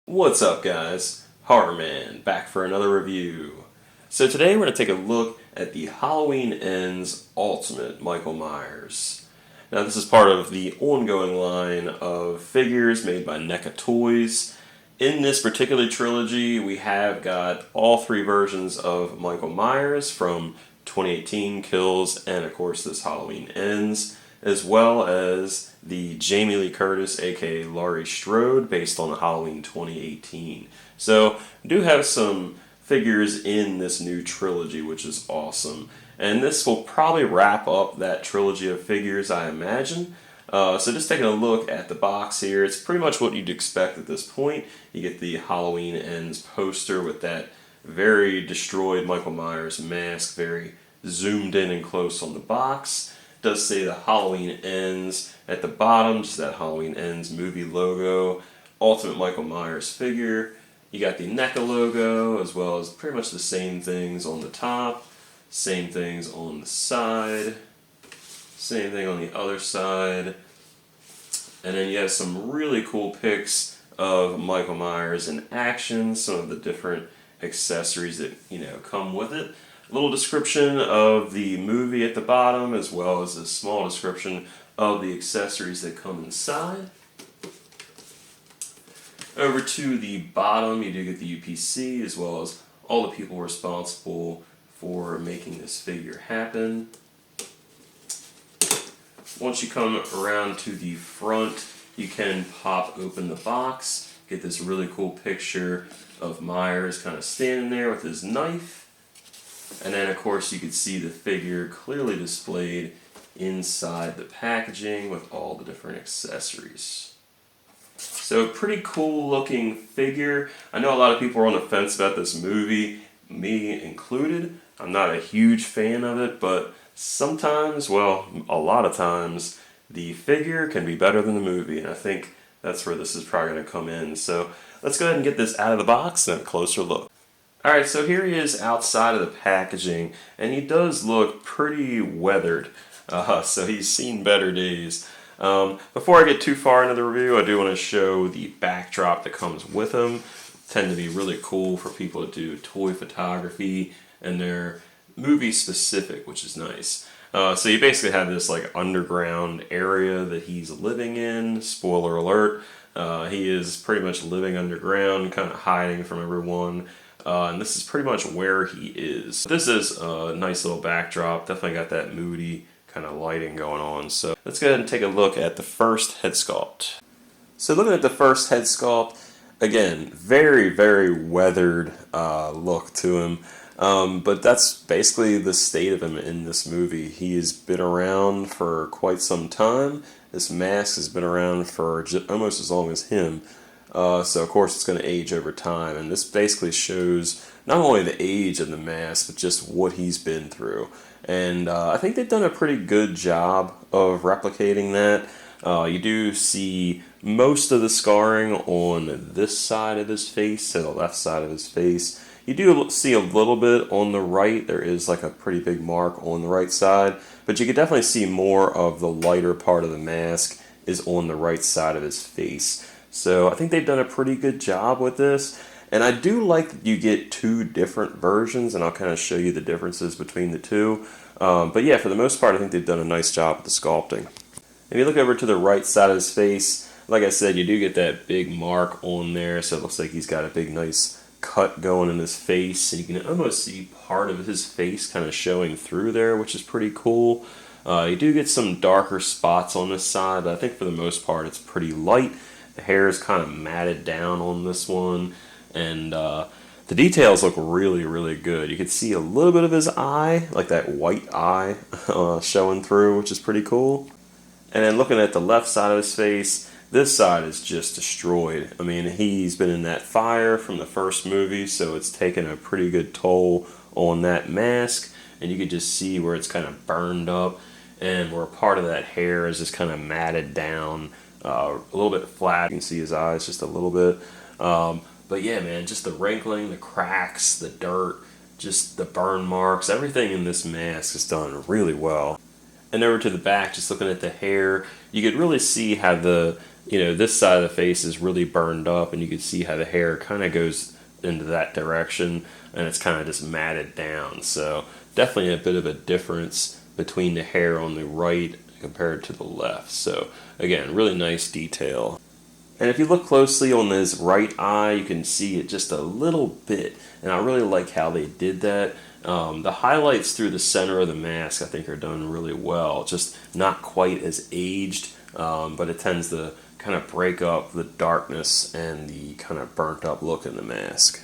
What's up, guys? Horror Man back for another review. So today we're going to take a look at the Halloween Ends Ultimate Michael Myers. Now this is part of the ongoing line of figures made by NECA Toys. In this particular trilogy we have got all three versions of Michael Myers from 2018 Kills and of course this Halloween Ends, as well as the Jamie Lee Curtis aka Laurie Strode based on Halloween 2018. So I do have some figures in this new trilogy, which is awesome. And this will probably wrap up that trilogy of figures, I imagine. So just taking a look at the box here, it's pretty much what you'd expect at this point. You get the Halloween Ends poster with that very destroyed Michael Myers mask, very zoomed in and close on the box. It does say the Halloween Ends at the bottom, just that Halloween Ends movie logo. Ultimate Michael Myers figure. You got the NECA logo, as well as pretty much the same things on the top, same things on the side, same thing on the other side. And then you have some really cool pics of Michael Myers in action, some of the different accessories that, come with it. A little description of the movie at the bottom, as well as a small description of the accessories that come inside. Over to the bottom, you do get the UPC, as well as all the people responsible for making this figure happen. Once you come around to the front, you can pop open the box, get this really cool picture of Myers kind of standing there with his knife. And then of course you can see the figure clearly displayed inside the packaging with all the different accessories. So pretty cool looking figure. I know a lot of people are on the fence about this movie, me included. I'm not a huge fan of it, but sometimes, well, a lot of times, the figure can be better than the movie, and I think that's where this is probably going to come in. So let's go ahead and get this out of the box and a closer look. Alright, so here he is outside of the packaging, and he does look pretty weathered, so he's seen better days. Before I get too far into the review, I do want to show the backdrop that comes with him. Tend to be really cool for people to do toy photography, and they're movie specific, which is nice. So you basically have this like underground area that he's living in. Spoiler alert, he is pretty much living underground, kind of hiding from everyone. And this is pretty much where he is. This is a nice little backdrop, definitely got that moody kind of lighting going on. So let's go ahead and take a look at the first head sculpt. So looking at the first head sculpt, again, very, very weathered look to him. But that's basically the state of him in this movie. He has been around for quite some time. This mask has been around for almost as long as him. So of course it's going to age over time. And this basically shows not only the age of the mask, but just what he's been through. And I think they've done a pretty good job of replicating that. You do see most of the scarring on this side of his face, so the left side of his face. You do see a little bit on the right. There is like a pretty big mark on the right side, but you can definitely see more of the lighter part of the mask is on the right side of his face. So I think they've done a pretty good job with this. And I do like that you get two different versions, and I'll kind of show you the differences between the two. But yeah, for the most part, I think they've done a nice job with the sculpting. If you look over to the right side of his face, like I said, you do get that big mark on there, so it looks like he's got a big nice cut going in his face, and you can almost see part of his face kind of showing through there, which is pretty cool. You do get some darker spots on this side, but I think for the most part it's pretty light. The hair is kind of matted down on this one, and the details look really, really good. You can see a little bit of his eye, like that white eye showing through, which is pretty cool. And then looking at the left side of his face, this side is just destroyed. I mean, he's been in that fire from the first movie, so it's taken a pretty good toll on that mask. And you can just see where it's kind of burned up, and where part of that hair is just kind of matted down, a little bit flat. You can see his eyes just a little bit. But yeah, man, just the wrinkling, the cracks, the dirt, just the burn marks, everything in this mask is done really well. And over to the back, just looking at the hair, you could really see how the you know, this side of the face is really burned up, and you can see how the hair kind of goes into that direction, and it's kind of just matted down. So definitely a bit of a difference between the hair on the right compared to the left. So again, really nice detail. And if you look closely on this right eye, you can see it just a little bit, and I really like how they did that. The highlights through the center of the mask I think are done really well, just not quite as aged, but it tends to kind of break up the darkness and the kind of burnt up look in the mask.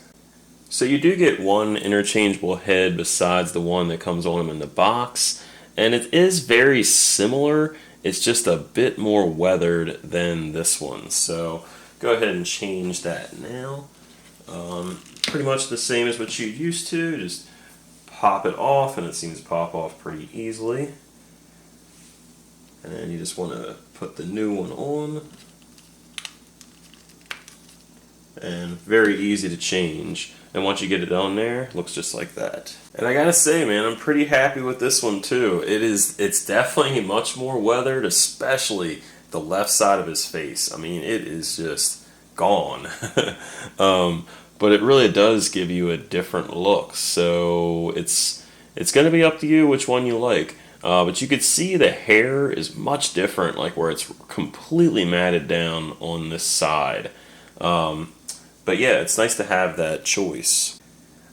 So you do get one interchangeable head besides the one that comes on him in the box, and it is very similar. It's just a bit more weathered than this one. So go ahead and change that now. Pretty much the same as what you're used to. Just pop it off, and it seems to pop off pretty easily. And then you just want to put the new one on. And very easy to change. And once you get it on there, it looks just like that. And I gotta say, man, I'm pretty happy with this one too. It's definitely much more weathered, especially the left side of his face. I mean, it is just gone. But it really does give you a different look. So it's gonna be up to you which one you like. But you could see the hair is much different, like where it's completely matted down on this side. But yeah, it's nice to have that choice.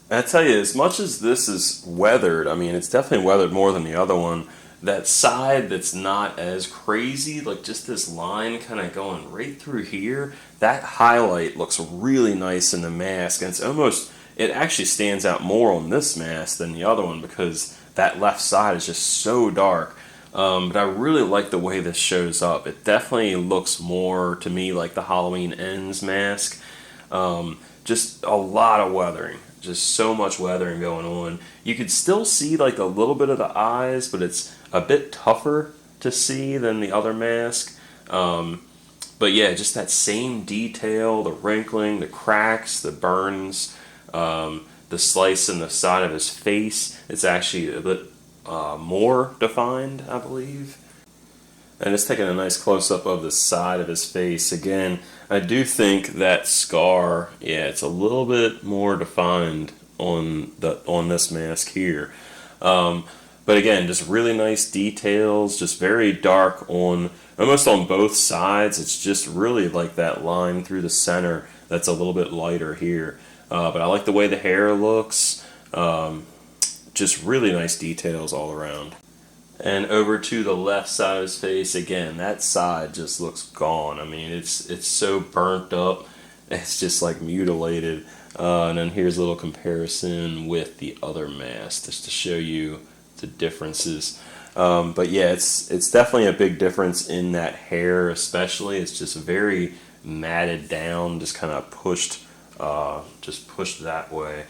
And I tell you, as much as this is weathered, I mean, it's definitely weathered more than the other one. That side that's not as crazy, like just this line kind of going right through here, that highlight looks really nice in the mask. And it actually stands out more on this mask than the other one because that left side is just so dark. But I really like the way this shows up. It definitely looks more to me like the Halloween Ends mask. Just a lot of weathering, just so much weathering going on. You could still see like a little bit of the eyes, but it's a bit tougher to see than the other mask. But yeah, just that same detail, the wrinkling, the cracks, the burns, the slice in the side of his face. It's actually a bit more defined, I believe. And just taking a nice close-up of the side of his face. Again, I do think that scar, yeah, it's a little bit more defined on this mask here. But again, just really nice details, just very dark almost on both sides. It's just really like that line through the center that's a little bit lighter here. But I like the way the hair looks. Just really nice details all around. And over to the left side of his face, again, that side just looks gone. I mean, it's so burnt up, it's just like mutilated. And then here's a little comparison with the other mask, just to show you the differences. But yeah, it's definitely a big difference in that hair, especially. It's just very matted down, just kind of pushed that way.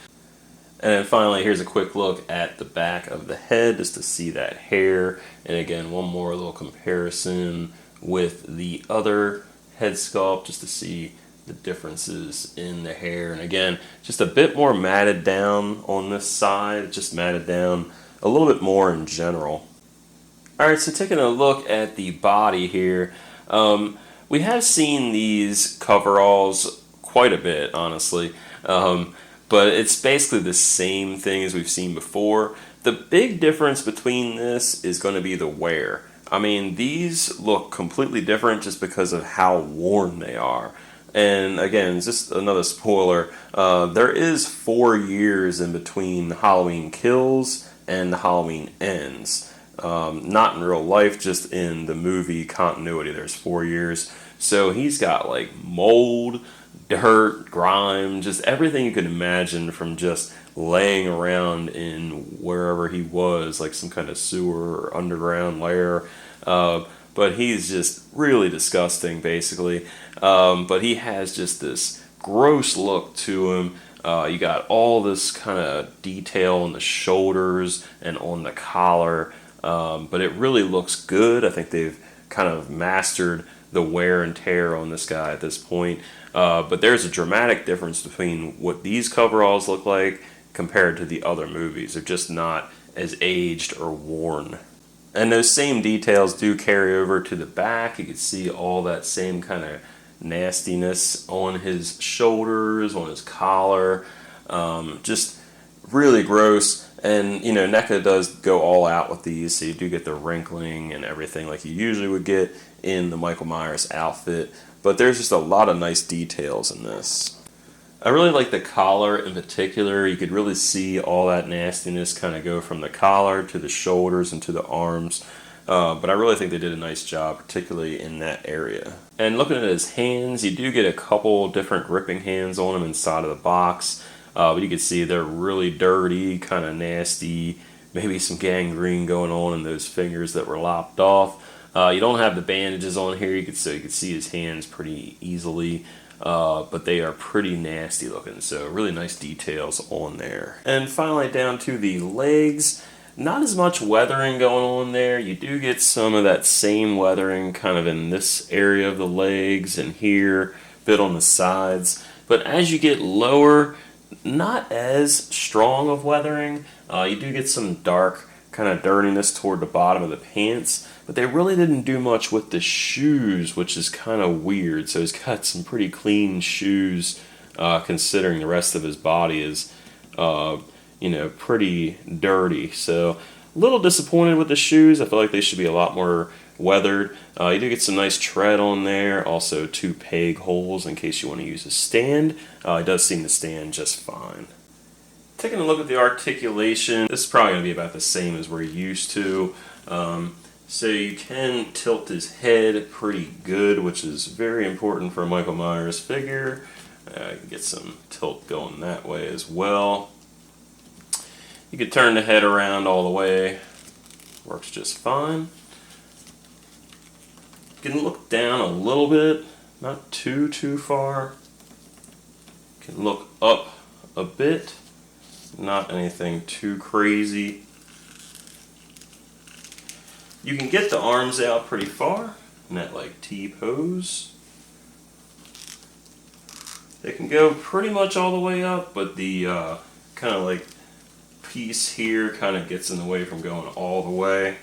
And then finally, here's a quick look at the back of the head just to see that hair. And again, one more little comparison with the other head sculpt just to see the differences in the hair. And again, just a bit more matted down on this side, just matted down a little bit more in general. Alright, so taking a look at the body here, we have seen these coveralls quite a bit, honestly. But it's basically the same thing as we've seen before. The big difference between this is going to be the wear. I mean, these look completely different just because of how worn they are. And again, just another spoiler, there is 4 years in between Halloween Kills and the Halloween Ends. Not in real life, just in the movie continuity, there's 4 years. So he's got like mold, dirt, grime, just everything you could imagine from just laying around in wherever he was, like some kind of sewer or underground lair. But he's just really disgusting, basically. But he has just this gross look to him. You got all this kind of detail on the shoulders and on the collar. But it really looks good. I think they've kind of mastered the wear and tear on this guy at this point. But there's a dramatic difference between what these coveralls look like compared to the other movies. They're just not as aged or worn. And those same details do carry over to the back. You can see all that same kind of nastiness on his shoulders, on his collar. Just really gross. And you know, NECA does go all out with these, so you do get the wrinkling and everything like you usually would get in the Michael Myers outfit. But there's just a lot of nice details in this. I really like the collar in particular. You could really see all that nastiness kind of go from the collar to the shoulders and to the arms. But I really think they did a nice job, particularly in that area. And looking at his hands, you do get a couple different gripping hands on him inside of the box. But you can see they're really dirty, kind of nasty, maybe some gangrene going on in those fingers that were lopped off. You don't have the bandages on here, so you can see his hands pretty easily. But they are pretty nasty looking, so really nice details on there. And finally down to the legs, not as much weathering going on there. You do get some of that same weathering kind of in this area of the legs and here, a bit on the sides. But as you get lower, not as strong of weathering. You do get some dark kind of dirtiness toward the bottom of the pants, but they really didn't do much with the shoes, which is kind of weird. So he's got some pretty clean shoes, considering the rest of his body is, you know, pretty dirty. So a little disappointed with the shoes. I feel like they should be a lot more weathered. You do get some nice tread on there. Also 2 peg holes in case you want to use a stand. It does seem to stand just fine. Taking a look at the articulation, this is probably going to be about the same as we're used to. So you can tilt his head pretty good, which is very important for a Michael Myers figure. You can get some tilt going that way as well. You can turn the head around all the way. Works just fine. You can look down a little bit, not too far. You can look up a bit. Not anything too crazy. You can get the arms out pretty far in that like T pose. They can go pretty much all the way up, but the kind of like piece here kind of gets in the way from going all the way.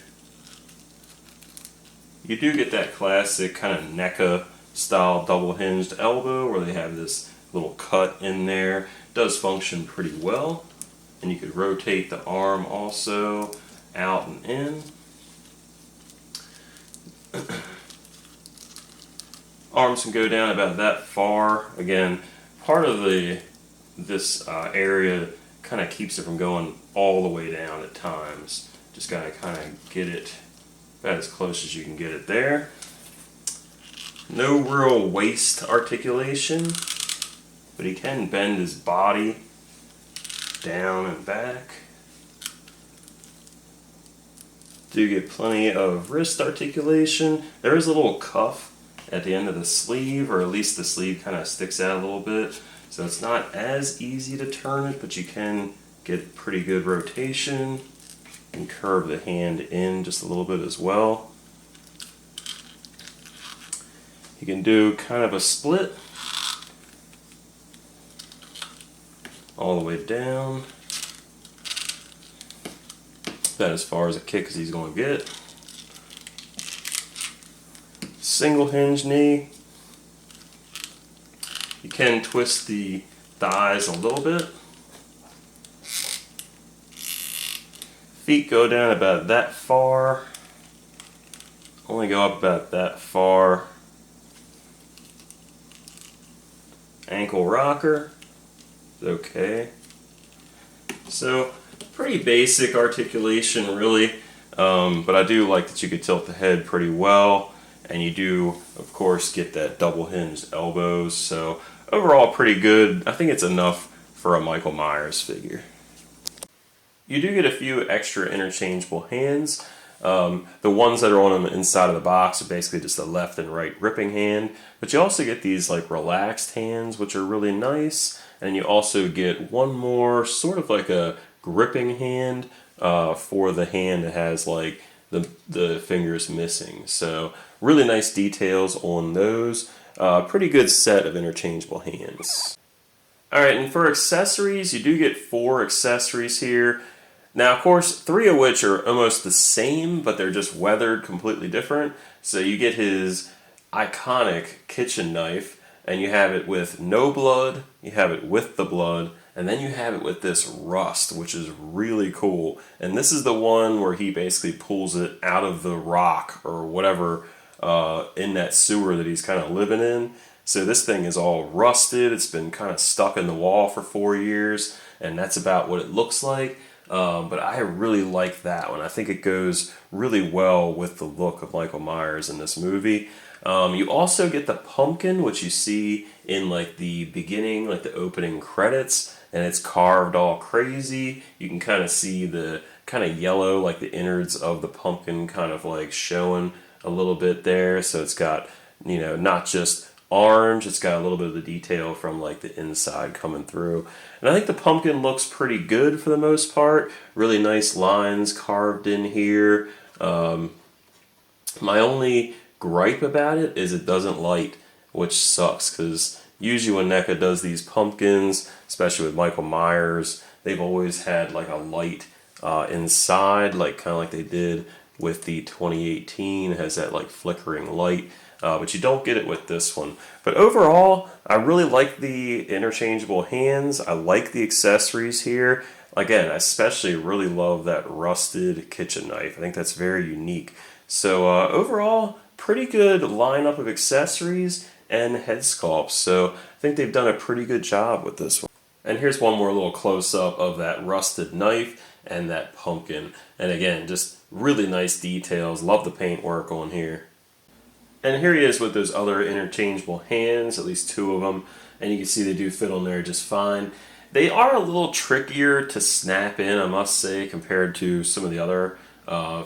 You do get that classic kind of NECA style double hinged elbow where they have this little cut in there. It does function pretty well. And you could rotate the arm also out and in. Arms can go down about that far. Again, part of this area kind of keeps it from going all the way down at times. Just gotta kind of get it about as close as you can get it there. No real waist articulation, but he can bend his body down and back. Do get plenty of wrist articulation. There is a little cuff at the end of the sleeve, or at least the sleeve kind of sticks out a little bit, so it's not as easy to turn it, but you can get pretty good rotation and curve the hand in just a little bit as well. You can do kind of a split all the way down. About as far as a kick as he's going to get. Single hinge knee. You can twist the thighs a little bit. Feet go down about that far. Only go up about that far. Ankle rocker. Okay. So pretty basic articulation really, but I do like that you could tilt the head pretty well, and you do of course get that double hinged elbows, so overall pretty good. I think it's enough for a Michael Myers figure. You do get a few extra interchangeable hands. The ones that are on the inside of the box are basically just the left and right gripping hand, but you also get these like relaxed hands, which are really nice, and you also get one more sort of like a gripping hand for the hand that has like the fingers missing. So really nice details on those. Pretty good set of interchangeable hands. Alright, and for accessories, you do get 4 accessories here. Now, of course, 3 of which are almost the same, but they're just weathered completely different. So you get his iconic kitchen knife, and you have it with no blood, you have it with the blood, and then you have it with this rust, which is really cool. And this is the one where he basically pulls it out of the rock or whatever in that sewer that he's kind of living in. So this thing is all rusted. It's been kind of stuck in the wall for 4 years, and that's about what it looks like. But I really like that one. I think it goes really well with the look of Michael Myers in this movie. You also get the pumpkin, which you see in like the beginning, like the opening credits, and it's carved all crazy. You can kind of see the kind of yellow, like the innards of the pumpkin kind of like showing a little bit there. So it's got, you know, not just orange, it's got a little bit of the detail from like the inside coming through. And I think the pumpkin looks pretty good for the most part. Really nice lines carved in here. My only gripe about it is it doesn't light, which sucks, because usually when NECA does these pumpkins, especially with Michael Myers, they've always had like a light inside, like kind of like they did with the 2018. It has that like flickering light. But you don't get it with this one. But overall, I really like the interchangeable hands. I like the accessories here. Again, I especially really love that rusted kitchen knife. I think that's very unique. So overall, pretty good lineup of accessories and head sculpts. So I think they've done a pretty good job with this one. And here's one more little close-up of that rusted knife and that pumpkin. And again, just really nice details. Love the paintwork on here. And here he is with those other interchangeable hands, at least 2 of them, and you can see they do fit on there just fine. They are a little trickier to snap in, I must say, compared to some of the other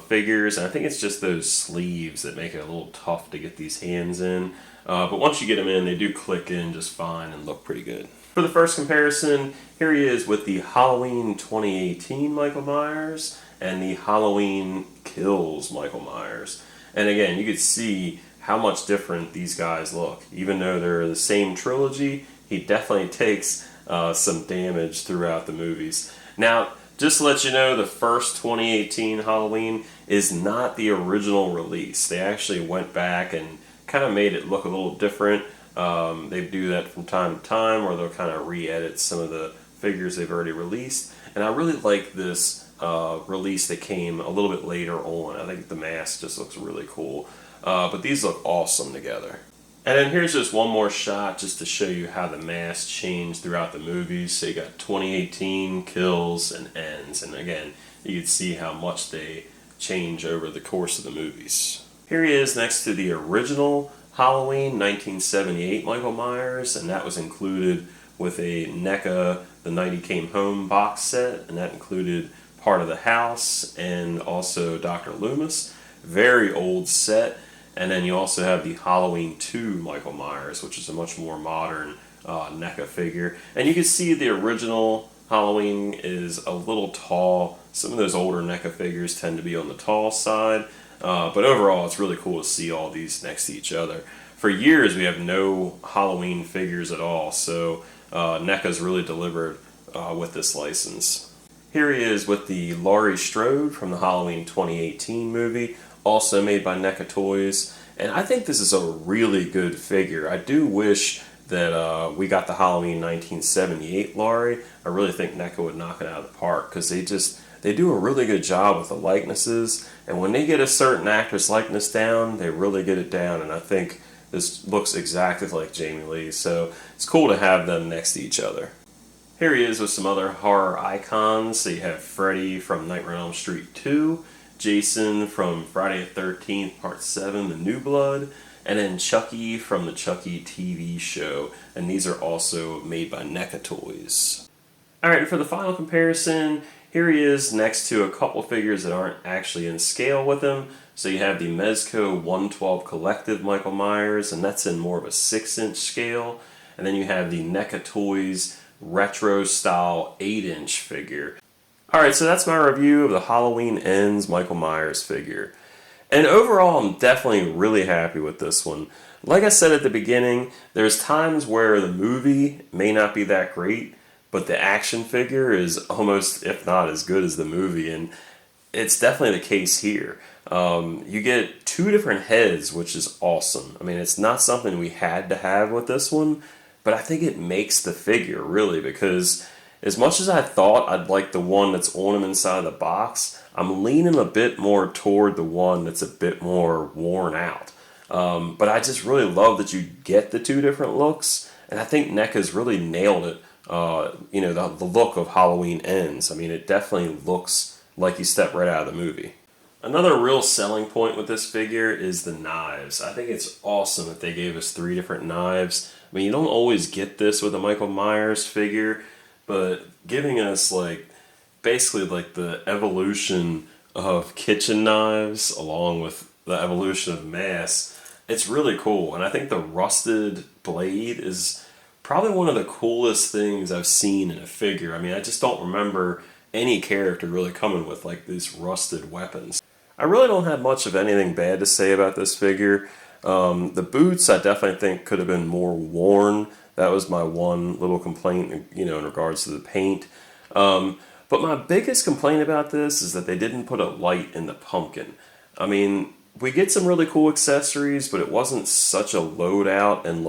figures, and I think it's just those sleeves that make it a little tough to get these hands in. But once you get them in, they do click in just fine and look pretty good. For the first comparison, here he is with the Halloween 2018 Michael Myers and the Halloween Kills Michael Myers. And again, you could see how much different these guys look. Even though they're the same trilogy, he definitely takes some damage throughout the movies. Now, just to let you know, the first 2018 Halloween is not the original release. They actually went back and kind of made it look a little different. They do that from time to time, or they'll kind of re-edit some of the figures they've already released. And I really like this release that came a little bit later on. I think the mask just looks really cool. But these look awesome together. And then here's just one more shot just to show you how the masks change throughout the movies. So you got 2018, Kills, and Ends. And again, you can see how much they change over the course of the movies. Here he is next to the original Halloween 1978 Michael Myers, and that was included with a NECA The Night He Came Home box set, and that included part of the house and also Dr. Loomis. Very old set. And then you also have the Halloween 2 Michael Myers, which is a much more modern NECA figure. And you can see the original Halloween is a little tall. Some of those older NECA figures tend to be on the tall side. But overall, it's really cool to see all these next to each other. For years, we have no Halloween figures at all. So NECA's really delivered with this license. Here he is with the Laurie Strode from the Halloween 2018 movie, also made by NECA Toys. And I think this is a really good figure. I do wish that we got the Halloween 1978 Laurie. I really think NECA would knock it out of the park, because they do a really good job with the likenesses. And when they get a certain actor's likeness down, they really get it down. And I think this looks exactly like Jamie Lee. So it's cool to have them next to each other. Here he is with some other horror icons. So you have Freddy from Nightmare on Elm Street 2, Jason from Friday the 13th Part 7, The New Blood, and then Chucky from the Chucky TV show. And these are also made by NECA Toys. Alright, for the final comparison, here he is next to a couple figures that aren't actually in scale with him. So you have the Mezco 112 Collective Michael Myers, and that's in more of a 6-inch scale. And then you have the NECA Toys retro style 8-inch figure. Alright, so that's my review of the Halloween Ends Michael Myers figure. And overall, I'm definitely really happy with this one. Like I said at the beginning, there's times where the movie may not be that great, but the action figure is almost, if not as good as the movie, and it's definitely the case here. You get two different heads, which is awesome. I mean, it's not something we had to have with this one, but I think it makes the figure, really, because as much as I thought I'd like the one that's on him inside the box, I'm leaning a bit more toward the one that's a bit more worn out. But I just really love that you get the two different looks, and I think NECA's really nailed it. The look of Halloween Ends. I mean, it definitely looks like you step right out of the movie. Another real selling point with this figure is the knives. I think it's awesome that they gave us 3 different knives. I mean, you don't always get this with a Michael Myers figure, but giving us basically the evolution of kitchen knives along with the evolution of masks, it's really cool. And I think the rusted blade is probably one of the coolest things I've seen in a figure. I mean, I just don't remember any character really coming with these rusted weapons. I really don't have much of anything bad to say about this figure. The boots I definitely think could have been more worn. That was my one little complaint, in regards to the paint. But my biggest complaint about this is that they didn't put a light in the pumpkin. I mean, we get some really cool accessories, but it wasn't such a loadout and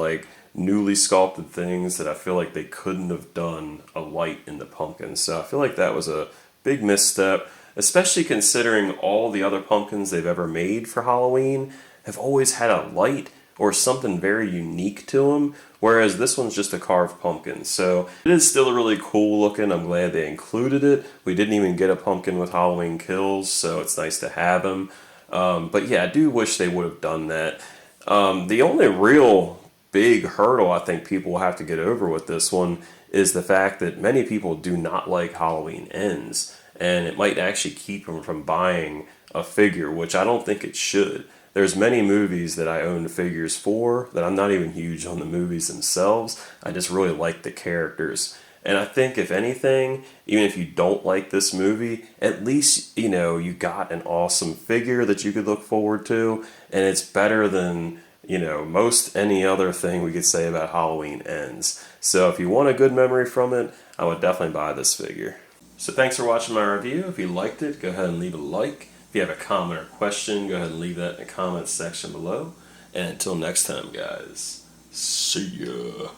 newly sculpted things that I feel like they couldn't have done a light in the pumpkin. So I feel like that was a big misstep, especially considering all the other pumpkins they've ever made for Halloween have always had a light or something very unique to them, whereas this one's just a carved pumpkin. So it is still really cool looking. I'm glad they included it. We didn't even get a pumpkin with Halloween Kills, so it's nice to have him. But yeah, I do wish they would have done that. The only real big hurdle I think people will have to get over with this one is the fact that many people do not like Halloween Ends, and it might actually keep them from buying a figure, which I don't think it should. There's many movies that I own figures for that I'm not even huge on the movies themselves. I just really like the characters. And I think if anything, even if you don't like this movie, at least, you got an awesome figure that you could look forward to, and it's better than most any other thing we could say about Halloween Ends. So if you want a good memory from it, I would definitely buy this figure. So thanks for watching my review. If you liked it, go ahead and leave a like. If you have a comment or question, go ahead and leave that in the comments section below. And until next time, guys, see ya.